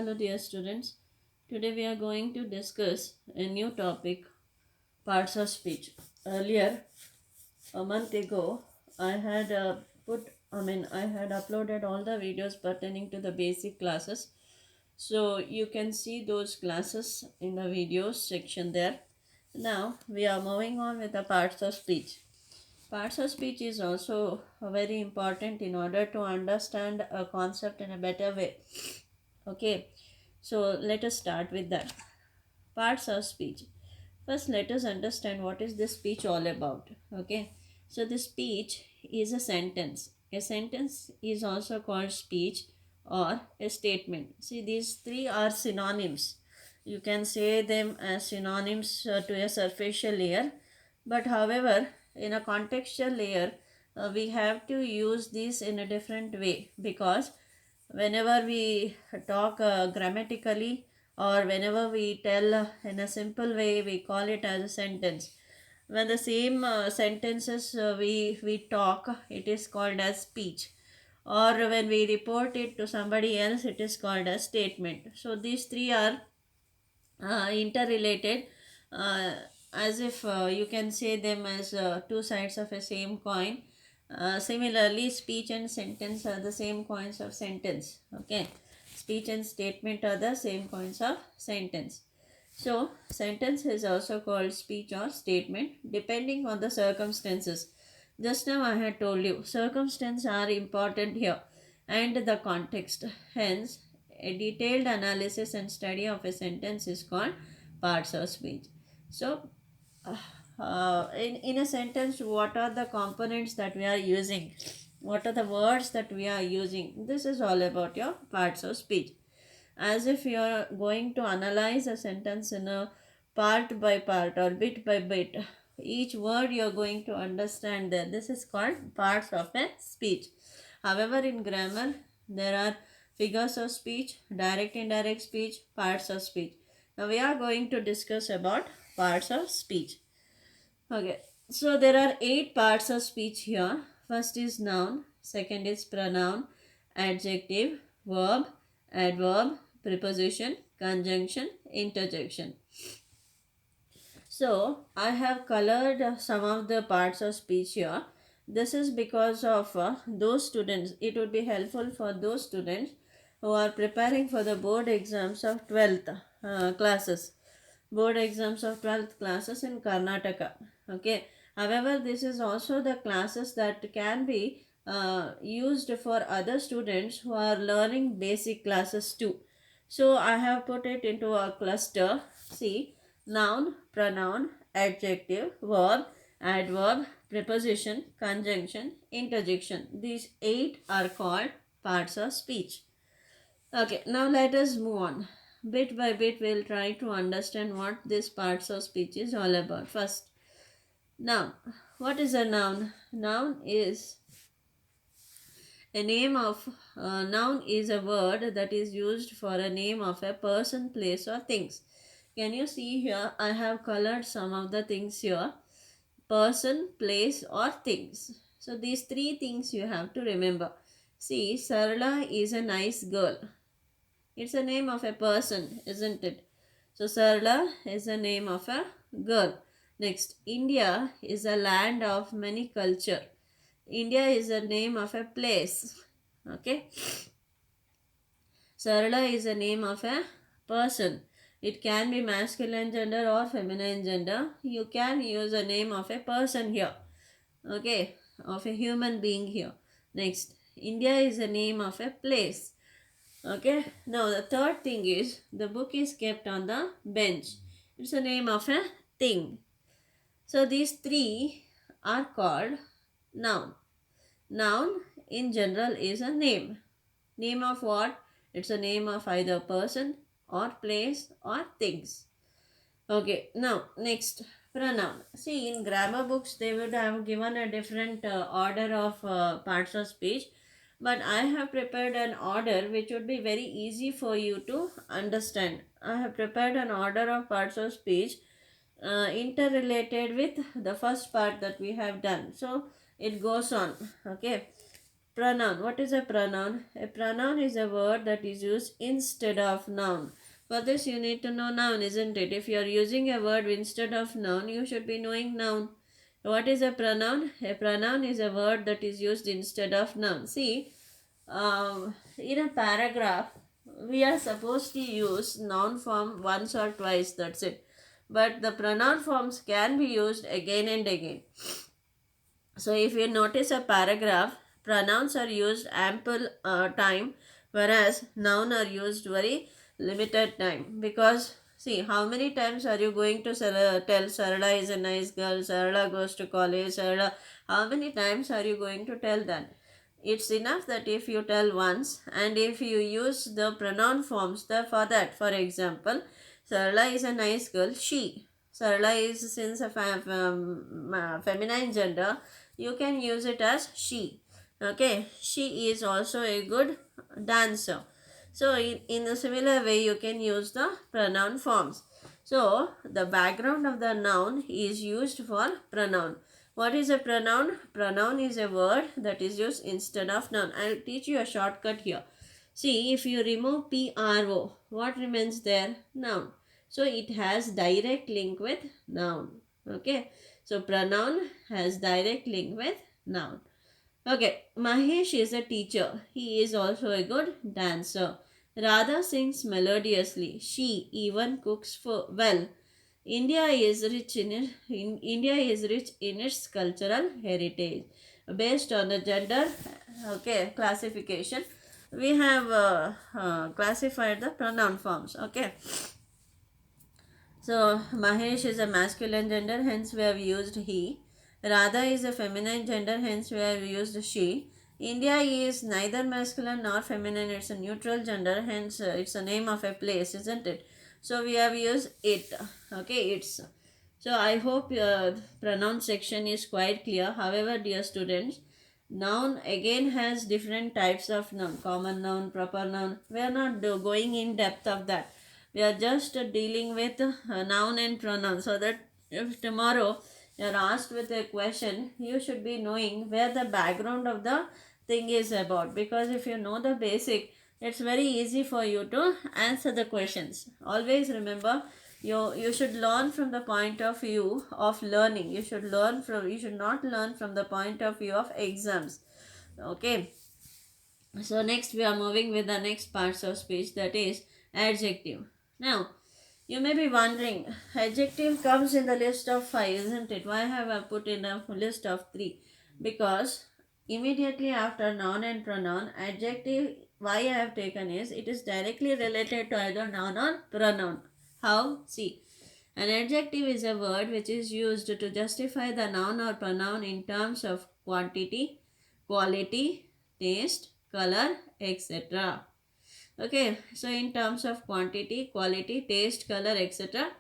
Hello dear students. Today we are going to discuss a new topic, parts of speech. Earlier, a month ago, I had I had uploaded all the videos pertaining to the basic classes. So you can see those classes in the videos section there. Now we are moving on with the parts of speech. Parts of speech is also very important in order to understand a concept in a better way. Okay, so let us start with that. Parts of speech. First, let us understand what is this speech all about. Okay, so the speech is a sentence. A sentence is also called speech or a statement. See, these three are synonyms. You can say them as synonyms to a superficial layer, but however, in a contextual layer, we have to use this in a different way because whenever we talk grammatically or whenever we tell in a simple way, we call it as a sentence. When the same sentences we talk, it is called as speech, or when we report it to somebody else, it is called as statement. So these three are interrelated, uh, as if you can say them as two sides of a same coin. Similarly, speech and sentence are the same coins of sentence. Okay, speech and statement are the same coins of sentence. So sentence is also called speech or statement depending on the circumstances. Just now I had told you circumstances are important here and the context. Hence, a detailed analysis and study of a sentence is called parts of speech. So, in a sentence, what are the components that we are using? What are the words that we are using? This is all about your parts of speech. As if you are going to analyze a sentence in a part by part or bit by bit. Each word you are going to understand there. This is called parts of a speech. However, in grammar, there are figures of speech, direct indirect speech, parts of speech. Now we are going to discuss about parts of speech. Okay, so there are 8 parts of speech here. First is noun, second is pronoun, adjective, verb, adverb, preposition, conjunction, interjection. So I have colored some of the parts of speech here. This is because of those students, it would be helpful for those students who are preparing for the board exams of 12th classes. Board exams of 12th classes in Karnataka. Okay. However, this is also the classes that can be used for other students who are learning basic classes too. So I have put it into a cluster. See, noun, pronoun, adjective, verb, adverb, preposition, conjunction, interjection. These 8 are called parts of speech. Okay, now let us move on. Bit by bit, we'll try to understand what this parts of speech is all about. First, noun. What is a noun? Noun is a word that is used for a name of a person, place, or things. Can you see here? I have colored some of the things here: person, place, or things. So these three things you have to remember. See, Sarla is a nice girl. It's a name of a person, isn't it? So Sarla is the name of a girl. Next, India is a land of many culture. India is the name of a place. Okay. Sarla is the name of a person. It can be masculine gender or feminine gender. You can use a name of a person here. Okay. Of a human being here. Next, India is the name of a place. Okay. Now the third thing is the book is kept on the bench. It's the name of a thing. So these three are called noun. Noun in general is a name. Name of what? It's a name of either person or place or things. Okay, now next, pronoun. See, in grammar books they would have given a different order of parts of speech, but I have prepared an order which would be very easy for you to understand. I have prepared an order of parts of speech interrelated with the first part that we have done. So it goes on. Okay. Pronoun. What is a pronoun? A pronoun is a word that is used instead of noun. For this, you need to know noun, isn't it? If you are using a word instead of noun, you should be knowing noun. What is a pronoun? A pronoun is a word that is used instead of noun. See, in a paragraph, we are supposed to use noun form once or twice, that's it. But the pronoun forms can be used again and again. So if you notice a paragraph, pronouns are used ample time, whereas noun are used very limited time. Because see, how many times are you going to tell Sarala is a nice girl, Sarala goes to college, Sarala, how many times are you going to tell that? It's enough that if you tell once, and if you use the pronoun forms for that, for example, Sarala is a nice girl, she. Sarala is, since a feminine gender, you can use it as she. Okay, she is also a good dancer. So in a similar way, you can use the pronoun forms. So the background of the noun is used for pronoun. What is a pronoun? Pronoun is a word that is used instead of noun. I'll teach you a shortcut here. See, if you remove PRO, what remains there? Noun. So it has direct link with noun. Okay. So pronoun has direct link with noun. Okay. Mahesh is a teacher. He is also a good dancer. Radha sings melodiously. She even cooks well. India is rich in its cultural heritage. Based on the gender, okay, classification, we have classified the pronoun forms. Okay. So Mahesh is a masculine gender, hence we have used he. Radha is a feminine gender, hence we have used she. India is neither masculine nor feminine, it's a neutral gender, hence it's a name of a place, isn't it? So we have used it. Okay, it's. So I hope pronoun section is quite clear. However, dear students, noun again has different types of noun, common noun, proper noun. We are not going in depth of that. We are just dealing with noun and pronoun, so that if tomorrow you are asked with a question, you should be knowing where the background of the thing is about. Because if you know the basic, it's very easy for you to answer the questions. Always remember, you should learn from the point of view of learning. You should not learn from the point of view of exams. Okay. So next we are moving with the next parts of speech, that is adjective. Now you may be wondering, adjective comes in the list of 5, isn't it? Why have I put in a list of 3? Because immediately after noun and pronoun, adjective, why I have taken is, it is directly related to either noun or pronoun. How? See, an adjective is a word which is used to justify the noun or pronoun in terms of quantity, quality, taste, color, etc. Okay, so in terms of quantity, quality, taste, color, etc.,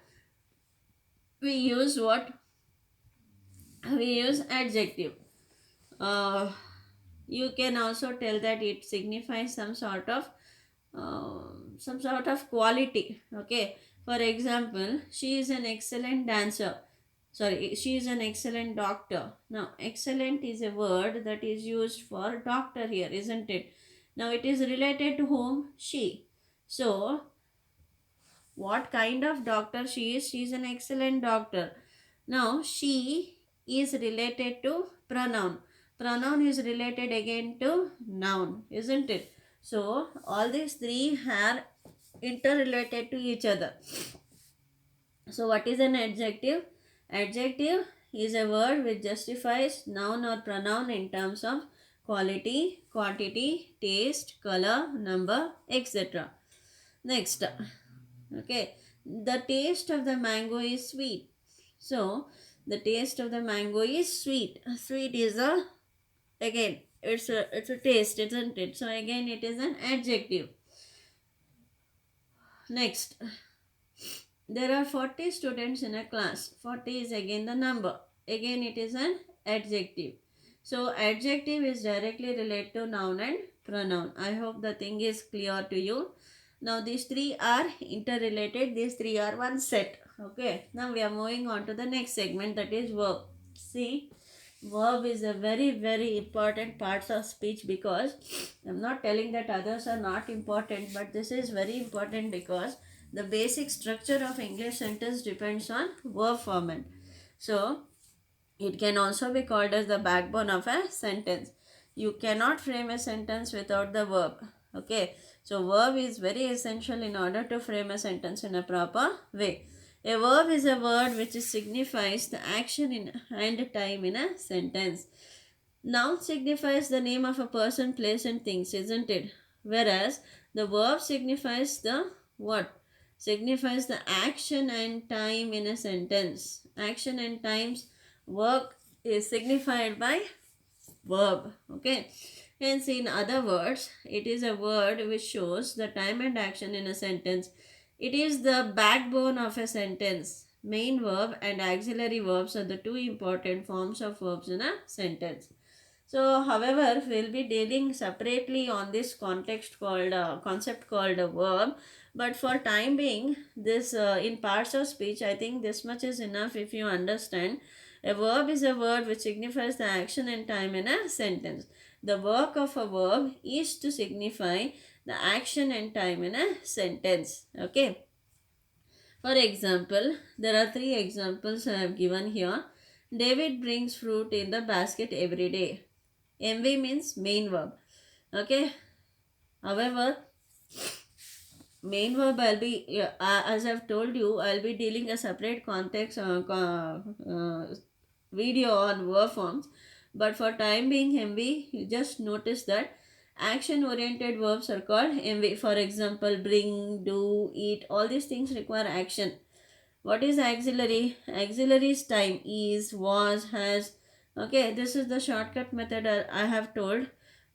we use what? We use adjective. Uh, you can also tell that it signifies some sort of quality. Okay, for example, she is an excellent dancer. Sorry, she is an excellent doctor. Now excellent is a word that is used for doctor here, isn't it? Now it is related to whom? She. So what kind of doctor she is? She is an excellent doctor. Now she is related to pronoun. Pronoun is related again to noun, isn't it? So all these three are interrelated to each other. So what is an adjective? Adjective is a word which justifies noun or pronoun in terms of quality, quantity, taste, color, number, etc. Next, okay, the taste of the mango is sweet. So the taste of the mango is sweet. Sweet is a, again, it's a taste, isn't it? So again it is an adjective. Next, there are 40 students in a class. 40 is again the number. Again it is an adjective. So adjective is directly related to noun and pronoun. I hope the thing is clear to you. Now these three are interrelated. These three are one set. Okay. Now we are moving on to the next segment, that is verb. See, verb is a very important part of speech, because I'm not telling that others are not important, but this is very important because the basic structure of English sentence depends on verb format. So it can also be called as the backbone of a sentence. You cannot frame a sentence without the verb. Okay, so verb is very essential in order to frame a sentence in a proper way. A verb is a word which signifies the action in and time in a sentence. Noun signifies the name of a person, place, and things, isn't it? Whereas the verb signifies the what? Signifies the action and time in a sentence. Action and times work is signified by verb. Okay. Hence, in other words, it is a word which shows the time and action in a sentence. It is the backbone of a sentence. Main verb and auxiliary verbs are the two important forms of verbs in a sentence. So, however, we'll be dealing separately on this concept called a verb. But for time being, this in parts of speech, I think this much is enough if you understand. A verb is a word which signifies the action and time in a sentence. The work of a verb is to signify the action and time in a sentence. Okay. For example, there are three examples I have given here. David brings fruit in the basket every day. MV means main verb. Okay. However, main verb I'll be, as I've told you, I'll be dealing a separate context video on verb forms. But for time being MV, you just notice that action oriented verbs are called MV. For example, bring, do, eat, all these things require action. What is auxiliary? Auxiliary is time, is, was, has. Okay, this is the shortcut method I have told,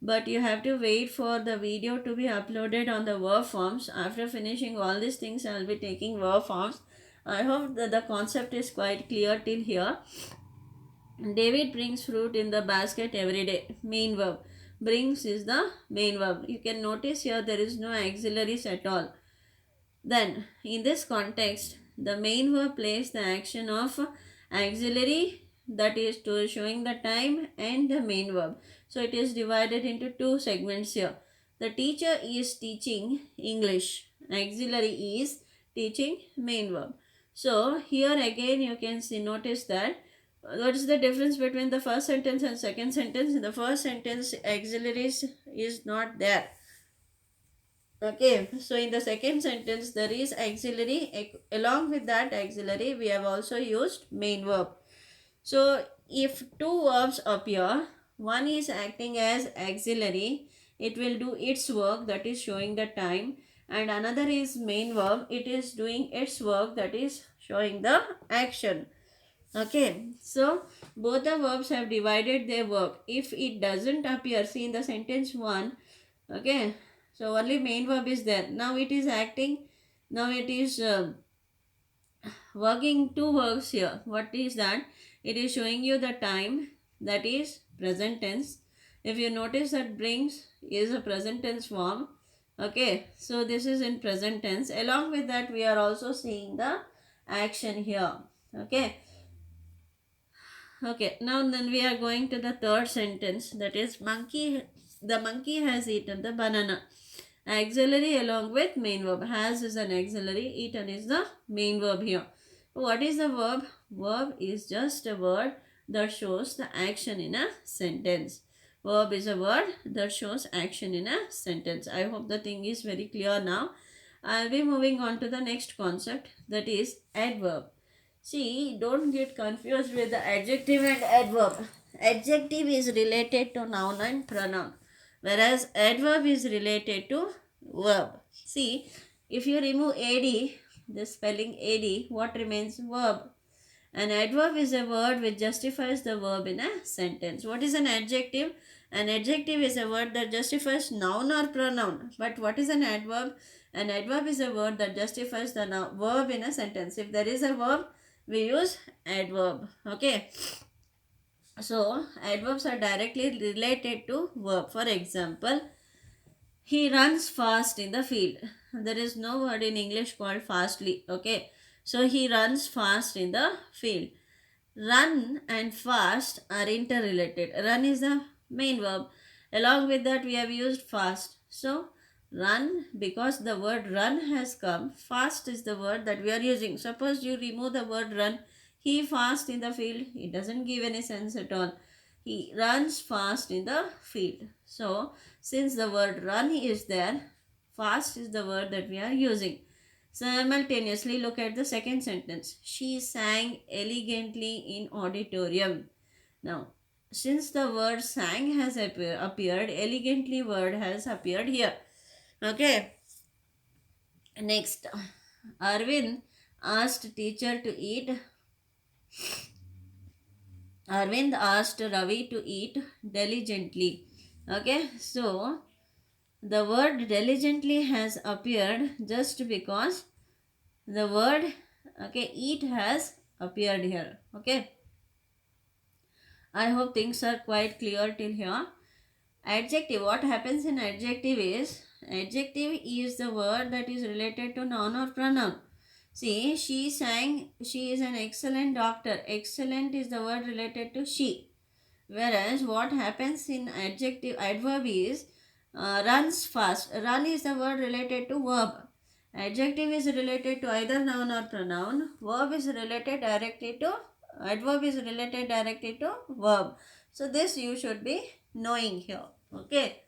but you have to wait for the video to be uploaded on the verb forms. After finishing all these things, I will be taking verb forms. I hope that the concept is quite clear till here. David brings fruit in the basket every day. Main verb. Brings is the main verb. You can notice here there is no auxiliaries at all. Then, in this context, the main verb plays the action of auxiliary, that is to showing the time, and the main verb. So, it is divided into two segments here. The teacher is teaching English. Auxiliary is teaching main verb. So, here again you can see, notice that what is the difference between the first sentence and second sentence? In the first sentence, auxiliaries is not there. Okay, so in the second sentence, there is auxiliary. Along with that auxiliary, we have also used main verb. So, if two verbs appear, one is acting as auxiliary, it will do its work, that is showing the time, and another is main verb, it is doing its work, that is showing the action. Okay, so both the verbs have divided their work. If it doesn't appear, see in the sentence 1, okay, so only main verb is there. Now it is acting, now it is working two works here. What is that? It is showing you the time, that is present tense. If you notice that brings is a present tense form. Okay, so this is in present tense. Along with that, we are also seeing the action here. Okay. Okay, now then we are going to the third sentence, that is the monkey has eaten the banana. Auxiliary along with main verb. Has is an auxiliary, eaten is the main verb here. What is the verb? Verb is just a word that shows the action in a sentence. Verb is a word that shows action in a sentence. I hope the thing is very clear now. I'll be moving on to the next concept, that is adverb. See, don't get confused with the adjective and adverb. Adjective is related to noun and pronoun, whereas adverb is related to verb. See, if you remove ad, the spelling ad, what remains? Verb. An adverb is a word which justifies the verb in a sentence. What is an adjective? An adjective is a word that justifies noun or pronoun. But what is an adverb? An adverb is a word that justifies the verb in a sentence. If there is a verb, we use adverb. Okay. So, adverbs are directly related to verb. For example, he runs fast in the field. There is no word in English called fastly. Okay. So, he runs fast in the field. Run and fast are interrelated. Run is the main verb. Along with that, we have used fast. So, run, because the word run has come, fast is the word that we are using. Suppose you remove the word run, he fast in the field, it doesn't give any sense at all. He runs fast in the field. So, since the word run is there, fast is the word that we are using. Simultaneously, look at the second sentence. She sang elegantly in auditorium. Now, since the word sang has appeared, elegantly word has appeared here. Okay. Next, Arvind asked teacher to eat. Arvind asked Ravi to eat diligently. Okay. So, the word diligently has appeared just because the word, okay, eat has appeared here. Okay. I hope things are quite clear till here. Adjective. What happens in adjective is the word that is related to noun or pronoun. See, she sang, she is an excellent doctor. Excellent is the word related to she. Whereas what happens in adverb is runs fast. Run is the word related to verb. Adjective is related to either noun or pronoun. Adverb is related directly to verb. So this you should be knowing here. Okay.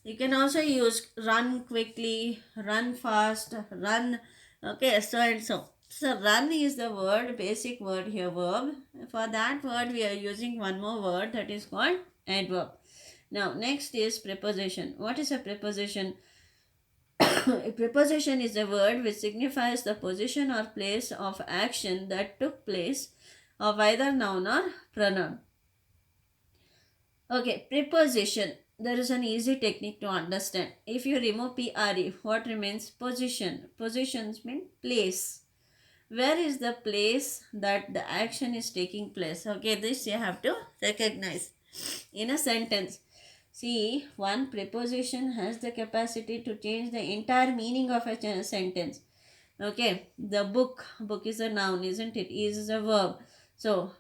You can also use run quickly, run fast, run. Okay, so and so. So run is the word, basic word here, verb. For that word we are using one more word that is called adverb. Now next is preposition. What is a preposition? A preposition is a word which signifies the position or place of action that took place of either noun or pronoun. Okay, preposition. There is an easy technique to understand. If you remove PRE, what remains? Position. Positions mean place. Where is the place that the action is taking place? Okay, this you have to recognize in a sentence. See, one preposition has the capacity to change the entire meaning of a sentence. Okay, the book is a noun, isn't it? Is a verb. So,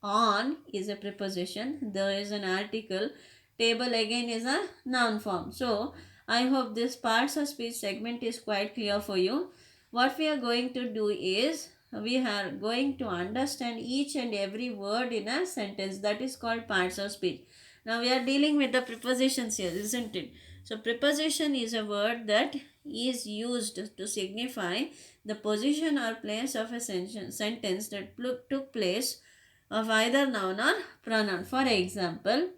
on is a preposition, there is an article, table again is a noun form. So, I hope this parts of speech segment is quite clear for you. What we are going to do is, we are going to understand each and every word in a sentence, that is called parts of speech. Now we are dealing with the prepositions here, isn't it? So preposition is a word that is used to signify the position or place of a sentence that took place of either noun or pronoun. For example,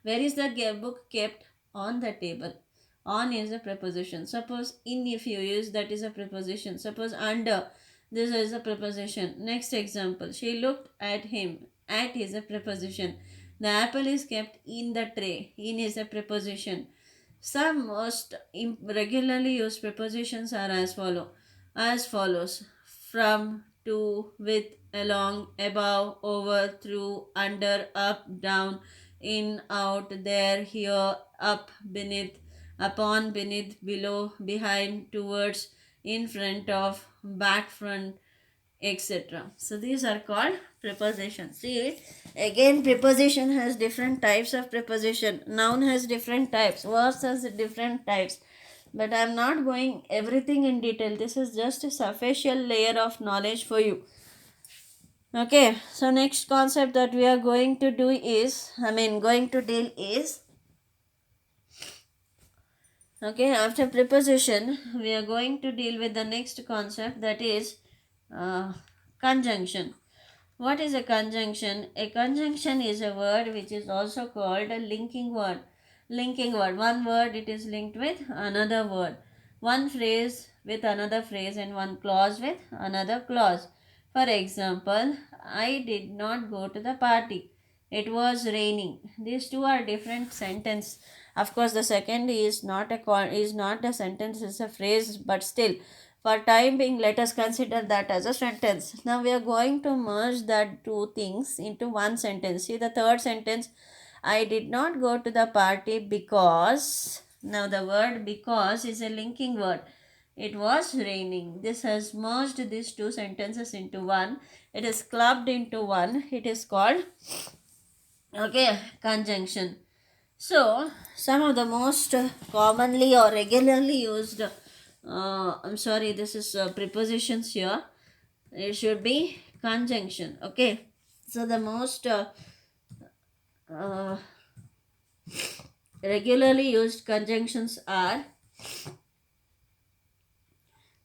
where is the book kept? On the table. On is a preposition. Suppose in, if you use, that is a preposition. Suppose under, this is a preposition. Next example, she looked at him. At is a preposition. The apple is kept in the tray. In is a preposition. Some most regularly used prepositions are as follows: from, to, with, along, above, over, through, under, up, down, in, out, there, here, up, beneath, upon, beneath, below, behind, towards, in front of, back, front, etc. So these are called prepositions. See, again preposition has different types of preposition. Noun has different types. Verbs has different types. But I am not going everything in detail. This is just a superficial layer of knowledge for you. Okay, so next concept that we are going to do is, going to deal is, okay, after preposition, we are going to deal with the next concept, that is conjunction. What is a conjunction? A conjunction is a word which is also called a linking word. Linking word. One word it is linked with another word. One phrase with another phrase and one clause with another clause. For example, I did not go to the party. It was raining. These two are different sentence. Of course, the second is not a sentence, it's a phrase, but still, for time being, let us consider that as a sentence. Now we are going to merge that two things into one sentence. See the third sentence, I did not go to the party because. Now the word because is a linking word. It was raining. This has merged these two sentences into one. It is clubbed into one. It is called, okay, conjunction. So, some of the most commonly or regularly used, I'm sorry, this is prepositions here. It should be conjunction. Okay. So, the most uh, regularly used conjunctions are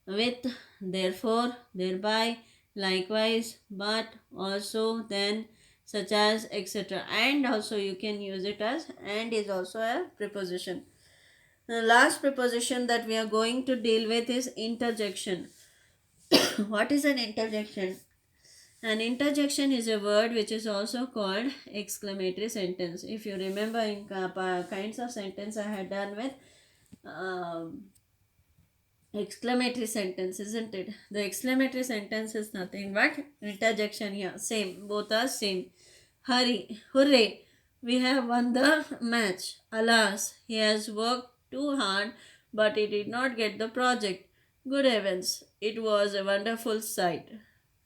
with, therefore, thereby, likewise, but, also, then, such as, etc. And also you can use it as and is also a preposition. The last preposition that we are going to deal with is interjection. What is an interjection? An interjection is a word which is also called exclamatory sentence. If you remember in kinds of sentence I had done with um, exclamatory sentence, isn't it? The exclamatory sentence is nothing but interjection here. Same, both are same. Hurry, hooray, we have won the match. Alas, he has worked too hard, but he did not get the project. Good heavens, it was a wonderful sight.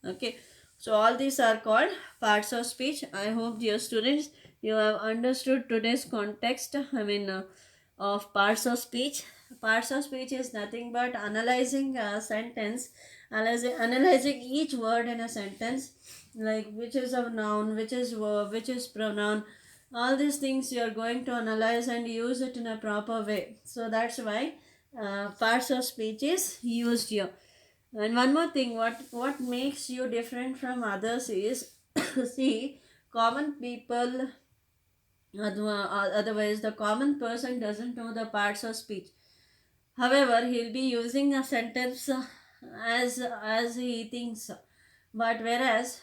Okay, so all these are called parts of speech. I hope, dear students, you have understood today's context. Of parts of speech. Parts of speech is nothing but analyzing a sentence, analyzing each word in a sentence, like which is a noun, which is verb, which is pronoun. All these things you are going to analyze and use it in a proper way. So that's why parts of speech is used here. And one more thing, what makes you different from others is see, common people, otherwise the common person doesn't know the parts of speech. However, he'll be using a sentence as he thinks. But whereas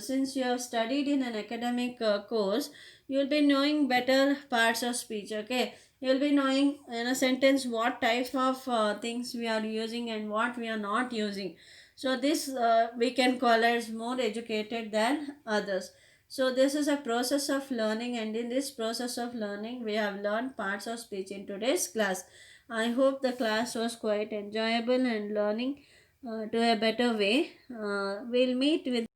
since you have studied in an academic course, you'll be knowing better parts of speech. Okay, you'll be knowing in a sentence what type of things we are using and what we are not using. So this we can call as more educated than others. So this is a process of learning, and in this process of learning, we have learned parts of speech in today's class. I hope the class was quite enjoyable and learning to a better way. We'll meet with